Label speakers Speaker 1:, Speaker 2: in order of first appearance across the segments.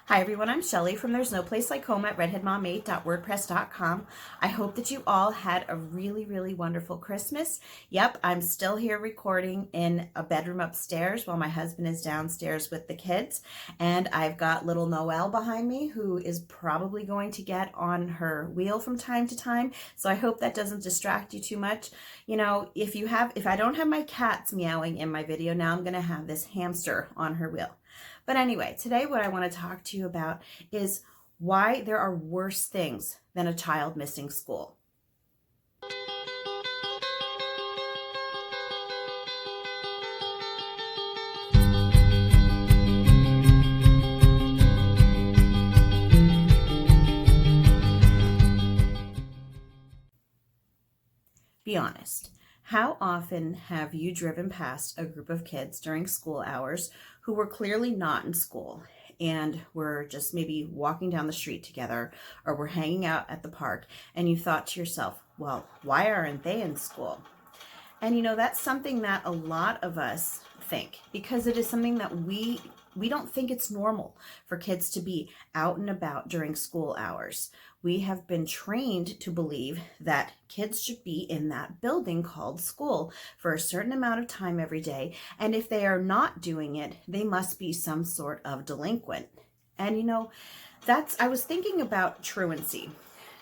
Speaker 1: Hi everyone, I'm Shelly from There's No Place Like Home at redheadmom8.wordpress.com. I hope that you all had a really wonderful Christmas. Yep, I'm still here recording in a bedroom upstairs while my husband is downstairs with the kids. And I've got little Noelle behind me who is probably going to get on her wheel from time to time. So I hope that doesn't distract you too much. You know, if I don't have my cats meowing in my video, now I'm going to have this hamster on her wheel. But anyway, today what I want to talk to you about is why there are worse things than a child missing school. Be honest. How often have you driven past a group of kids during school hours who were clearly not in school and were just maybe walking down the street together or were hanging out at the park, and you thought to yourself, well, why aren't they in school? And you know, that's something that a lot of us think, because it is something that we don't think it's normal for kids to be out and about during school hours. We have been trained to believe that kids should be in that building called school for a certain amount of time every day. And if they are not doing it, they must be some sort of delinquent. And you know, I was thinking about truancy.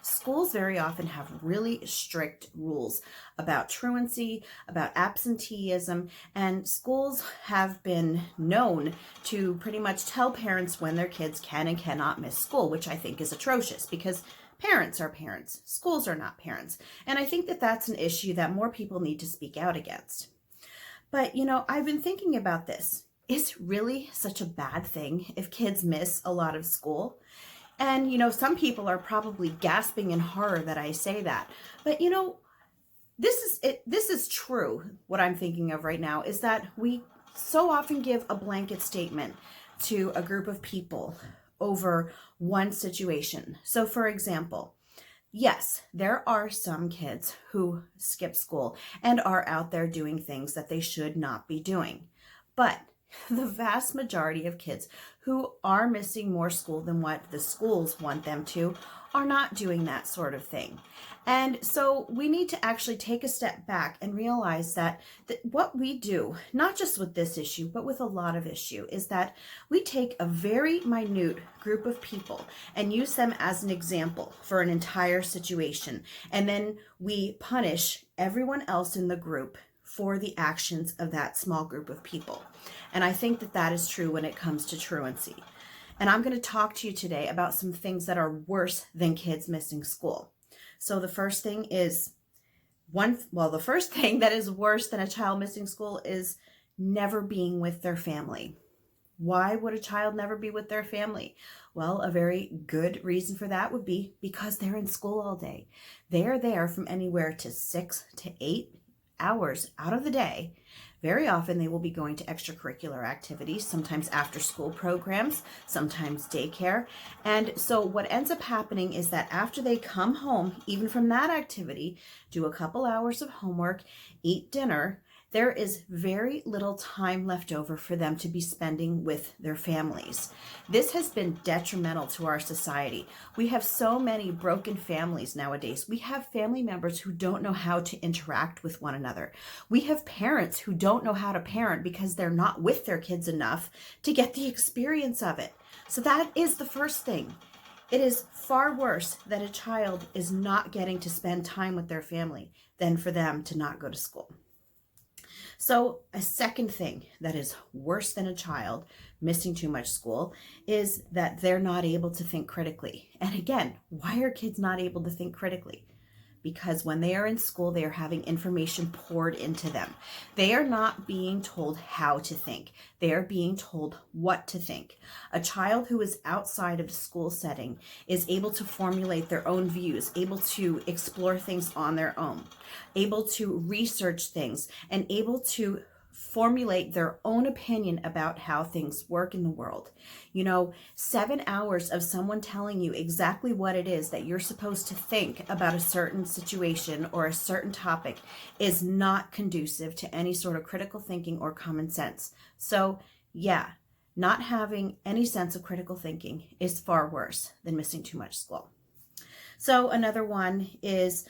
Speaker 1: Schools very often have really strict rules about truancy, about absenteeism, and schools have been known to pretty much tell parents when their kids can and cannot miss school, which I think is atrocious because parents are parents, schools are not parents. And I think that that's an issue that more people need to speak out against. But you know, I've been thinking about this. Is it really such a bad thing if kids miss a lot of school? And, you know, some people are probably gasping in horror that I say that. But, you know, this is true. What I'm thinking of right now is that we so often give a blanket statement to a group of people over one situation. So, for example, yes, there are some kids who skip school and are out there doing things that they should not be doing. But the vast majority of kids who are missing more school than what the schools want them to are not doing that sort of thing. And so we need to actually take a step back and realize that what we do, not just with this issue, but with a lot of issue, is that we take a very minute group of people and use them as an example for an entire situation. And then we punish everyone else in the group for the actions of that small group of people. And I think that that is true when it comes to truancy. And I'm going to talk to you today about some things that are worse than kids missing school. So the first thing the first thing that is worse than a child missing school is never being with their family. Why would a child never be with their family? Well, a very good reason for that would be because they're in school all day. They are there from anywhere to 6 to 8 hours out of the day. Very often they will be going to extracurricular activities, sometimes after school programs, sometimes daycare. And so what ends up happening is that after they come home, even from that activity, do a couple hours of homework, eat dinner, there is very little time left over for them to be spending with their families. This has been detrimental to our society. We have so many broken families nowadays. We have family members who don't know how to interact with one another. We have parents who don't know how to parent because they're not with their kids enough to get the experience of it. So that is the first thing. It is far worse that a child is not getting to spend time with their family than for them to not go to school. So a second thing that is worse than a child missing too much school is that they're not able to think critically. And again, why are kids not able to think critically? Because when they are in school, they are having information poured into them. They are not being told how to think. They are being told what to think. A child who is outside of the school setting is able to formulate their own views, able to explore things on their own, able to research things, and able to formulate their own opinion about how things work in the world. You know, 7 hours of someone telling you exactly what it is that you're supposed to think about a certain situation or a certain topic is not conducive to any sort of critical thinking or common sense. So yeah, not having any sense of critical thinking is far worse than missing too much school. So another one is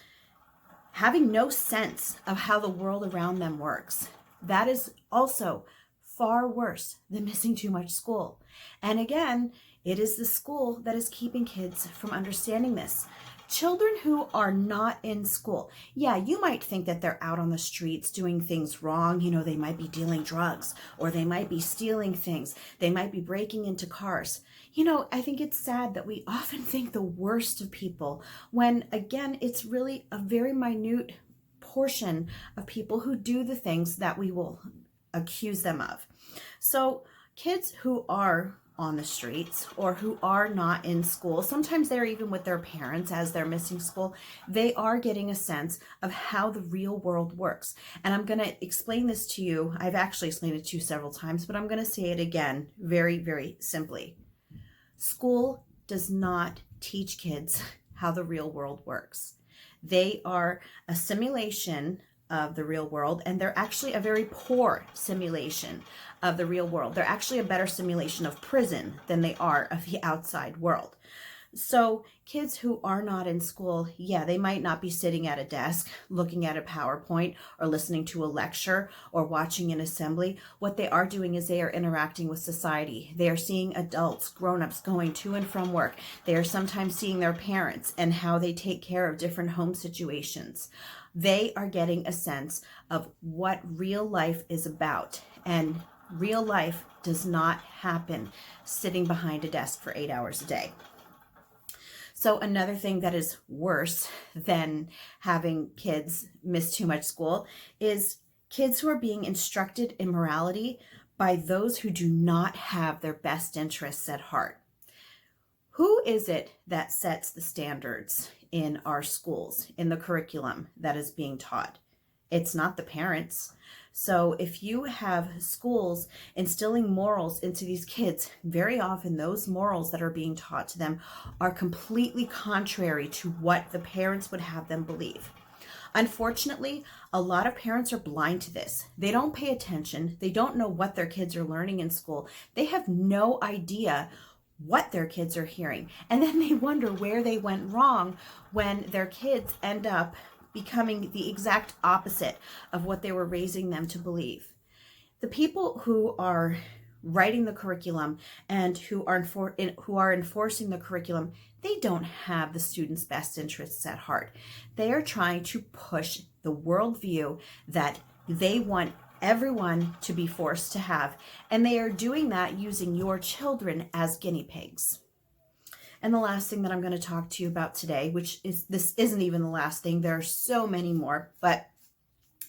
Speaker 1: having no sense of how the world around them works. That is also far worse than missing too much school. And again, it is the school that is keeping kids from understanding this. Children who are not in school, yeah, you might think that they're out on the streets doing things wrong. They might be dealing drugs, or they might be stealing things. They might be breaking into cars. I think it's sad that we often think the worst of people when, again, it's really a very minute portion of people who do the things that we will accuse them of. So kids who are on the streets or who are not in school, sometimes they're even with their parents as they're missing school, they are getting a sense of how the real world works. And I'm going to explain this to you. I've actually explained it to you several times, but I'm going to say it again very, very simply. School does not teach kids how the real world works. They are a simulation of the real world, and they're actually a very poor simulation of the real world. They're actually a better simulation of prison than they are of the outside world. So kids who are not in school, yeah, they might not be sitting at a desk looking at a PowerPoint or listening to a lecture or watching an assembly. What they are doing is they are interacting with society. They are seeing adults, grown-ups going to and from work. They are sometimes seeing their parents and how they take care of different home situations. They are getting a sense of what real life is about. And real life does not happen sitting behind a desk for 8 hours a day. So another thing that is worse than having kids miss too much school is kids who are being instructed in morality by those who do not have their best interests at heart. Who is it that sets the standards in our schools, in the curriculum that is being taught? It's not the parents. So if you have schools instilling morals into these kids, very often those morals that are being taught to them are completely contrary to what the parents would have them believe. Unfortunately, a lot of parents are blind to this. They don't pay attention. They don't know what their kids are learning in school. They have no idea what their kids are hearing. And then they wonder where they went wrong when their kids end up becoming the exact opposite of what they were raising them to believe. The people who are writing the curriculum and who are enforcing the curriculum, they don't have the students' best interests at heart. They are trying to push the worldview that they want everyone to be forced to have, and they are doing that using your children as guinea pigs. And the last thing that I'm going to talk to you about today, this isn't even the last thing, there are so many more, but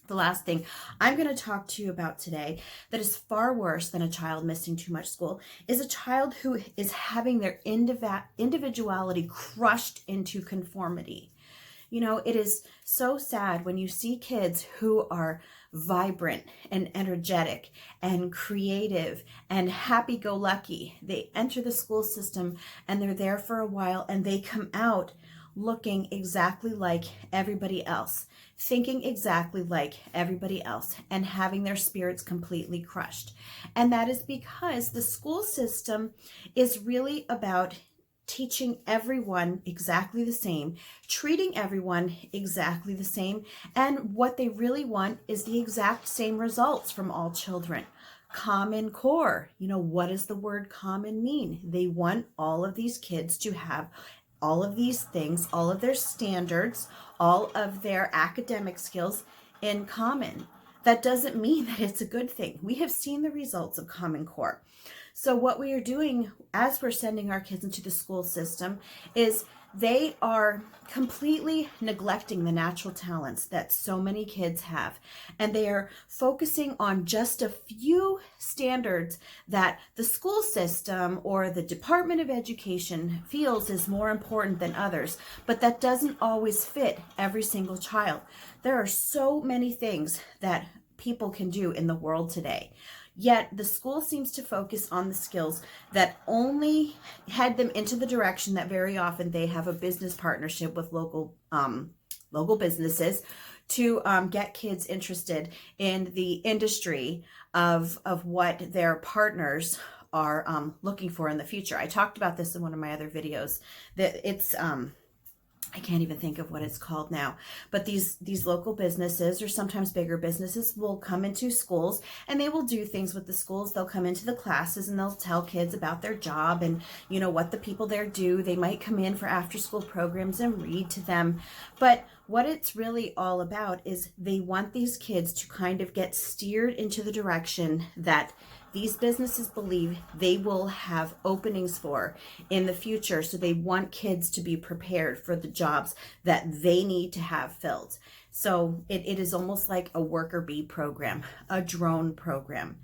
Speaker 1: the last thing I'm going to talk to you about today that is far worse than a child missing too much school is a child who is having their individuality crushed into conformity. It is so sad when you see kids who are vibrant and energetic and creative and happy-go-lucky. They enter the school system and they're there for a while and they come out looking exactly like everybody else, thinking exactly like everybody else, and having their spirits completely crushed. And that is because the school system is really about teaching everyone exactly the same, treating everyone exactly the same, and what they really want is the exact same results from all children. Common Core. What does the word common mean? They want all of these kids to have all of these things, all of their standards, all of their academic skills in common. That doesn't mean that it's a good thing. We have seen the results of Common Core. So what we are doing as we're sending our kids into the school system is they are completely neglecting the natural talents that so many kids have. And they are focusing on just a few standards that the school system or the Department of Education feels is more important than others. But that doesn't always fit every single child. There are so many things that people can do in the world today. Yet the school seems to focus on the skills that only head them into the direction that very often they have a business partnership with local businesses to get kids interested in the industry of what their partners are looking for in the future. I talked about this in one of my other videos, that it's I can't even think of what it's called now, but these local businesses, or sometimes bigger businesses, will come into schools and they will do things with the schools. They'll come into the classes and they'll tell kids about their job and, you know, what the people there do. They might come in for after school programs and read to them. But what it's really all about is they want these kids to kind of get steered into the direction that these businesses believe they will have openings for in the future. So they want kids to be prepared for the jobs that they need to have filled. So it is almost like a worker bee program, a drone program.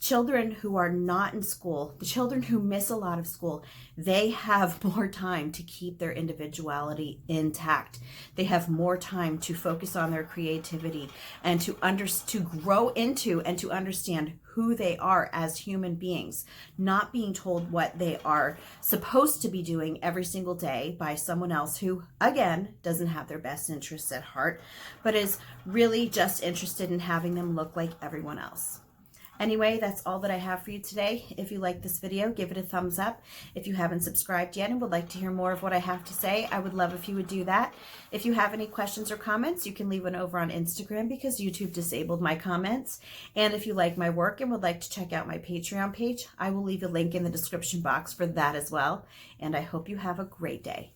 Speaker 1: Children who are not in school, the children who miss a lot of school, they have more time to keep their individuality intact. They have more time to focus on their creativity and to grow into and to understand who they are as human beings, not being told what they are supposed to be doing every single day by someone else who, again, doesn't have their best interests at heart, but is really just interested in having them look like everyone else. Anyway, that's all that I have for you today. If you like this video, give it a thumbs up. If you haven't subscribed yet and would like to hear more of what I have to say, I would love if you would do that. If you have any questions or comments, you can leave one over on Instagram because YouTube disabled my comments. And if you like my work and would like to check out my Patreon page, I will leave a link in the description box for that as well. And I hope you have a great day.